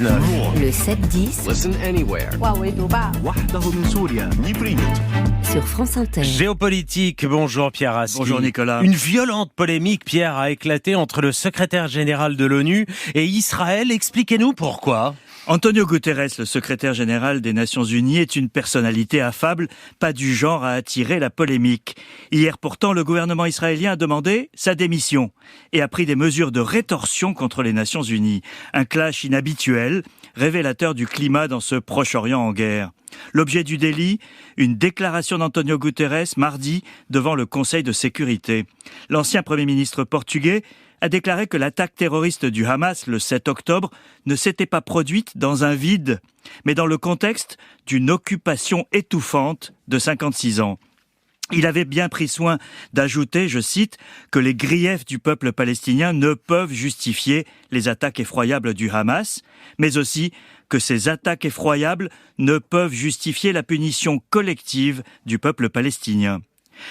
Le 7-10 Listen anywhere. sur France Inter. Géopolitique, bonjour Pierre Aski. Bonjour Nicolas. Une violente polémique, Pierre, a éclaté entre le secrétaire général de l'ONU et Israël. Expliquez-nous pourquoi. Antonio Guterres, le secrétaire général des Nations Unies, est une personnalité affable, pas du genre à attirer la polémique. Hier pourtant, le gouvernement israélien a demandé sa démission et a pris des mesures de rétorsion contre les Nations Unies. Un clash inhabituel, révélateur du climat dans ce Proche-Orient en guerre. L'objet du délit, une déclaration d'Antonio Guterres mardi devant le Conseil de sécurité. L'ancien Premier ministre portugais a déclaré que l'attaque terroriste du Hamas le 7 octobre ne s'était pas produite dans un vide, mais dans le contexte d'une occupation étouffante de 56 ans. Il avait bien pris soin d'ajouter, je cite, que les griefs du peuple palestinien ne peuvent justifier les attaques effroyables du Hamas, mais aussi que ces attaques effroyables ne peuvent justifier la punition collective du peuple palestinien.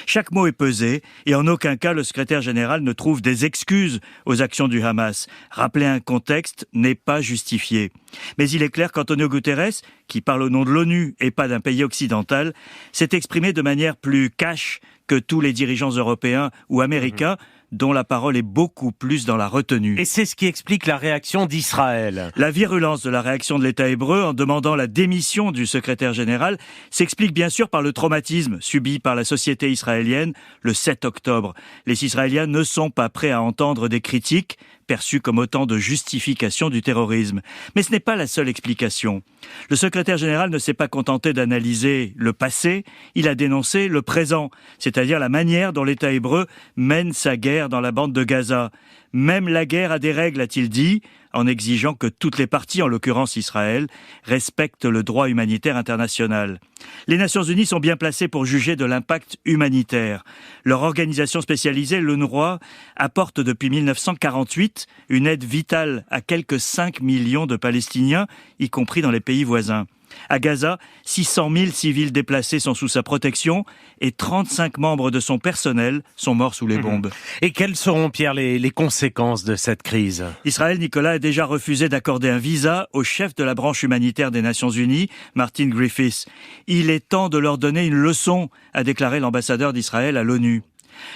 Chaque mot est pesé et en aucun cas le secrétaire général ne trouve des excuses aux actions du Hamas. Rappeler un contexte n'est pas justifié. Mais il est clair qu'Antonio Guterres, qui parle au nom de l'ONU et pas d'un pays occidental, s'est exprimé de manière plus cash que tous les dirigeants européens ou américains, dont la parole est beaucoup plus dans la retenue. Et c'est ce qui explique la réaction d'Israël. La virulence de la réaction de l'État hébreu en demandant la démission du secrétaire général s'explique bien sûr par le traumatisme subi par la société israélienne le 7 octobre. Les Israéliens ne sont pas prêts à entendre des critiques perçues comme autant de justification du terrorisme. Mais ce n'est pas la seule explication. Le secrétaire général ne s'est pas contenté d'analyser le passé, il a dénoncé le présent, c'est-à-dire la manière dont l'État hébreu mène sa guerre dans la bande de Gaza. Même la guerre a des règles, a-t-il dit, en exigeant que toutes les parties, en l'occurrence Israël, respectent le droit humanitaire international. Les Nations Unies sont bien placées pour juger de l'impact humanitaire. Leur organisation spécialisée, l'UNRWA, apporte depuis 1948 une aide vitale à quelques 5 millions de Palestiniens, y compris dans les pays voisins. À Gaza, 600 000 civils déplacés sont sous sa protection et 35 membres de son personnel sont morts sous les bombes. Et quelles seront, Pierre, les conséquences de cette crise ? Israël, Nicolas, a déjà refusé d'accorder un visa au chef de la branche humanitaire des Nations Unies, Martin Griffiths. Il est temps de leur donner une leçon, a déclaré l'ambassadeur d'Israël à l'ONU.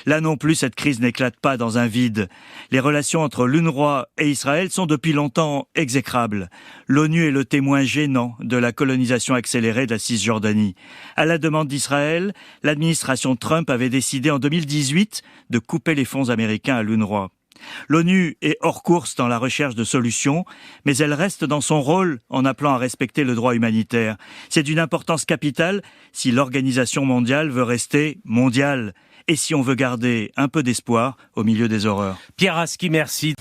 Là non plus, cette crise n'éclate pas dans un vide. Les relations entre l'UNRWA et Israël sont depuis longtemps exécrables. L'ONU est le témoin gênant de la colonisation accélérée de la Cisjordanie. À la demande d'Israël, l'administration Trump avait décidé en 2018 de couper les fonds américains à l'UNRWA. L'ONU est hors course dans la recherche de solutions, mais elle reste dans son rôle en appelant à respecter le droit humanitaire. C'est d'une importance capitale si l'organisation mondiale veut rester mondiale et si on veut garder un peu d'espoir au milieu des horreurs. Pierre Aski, merci.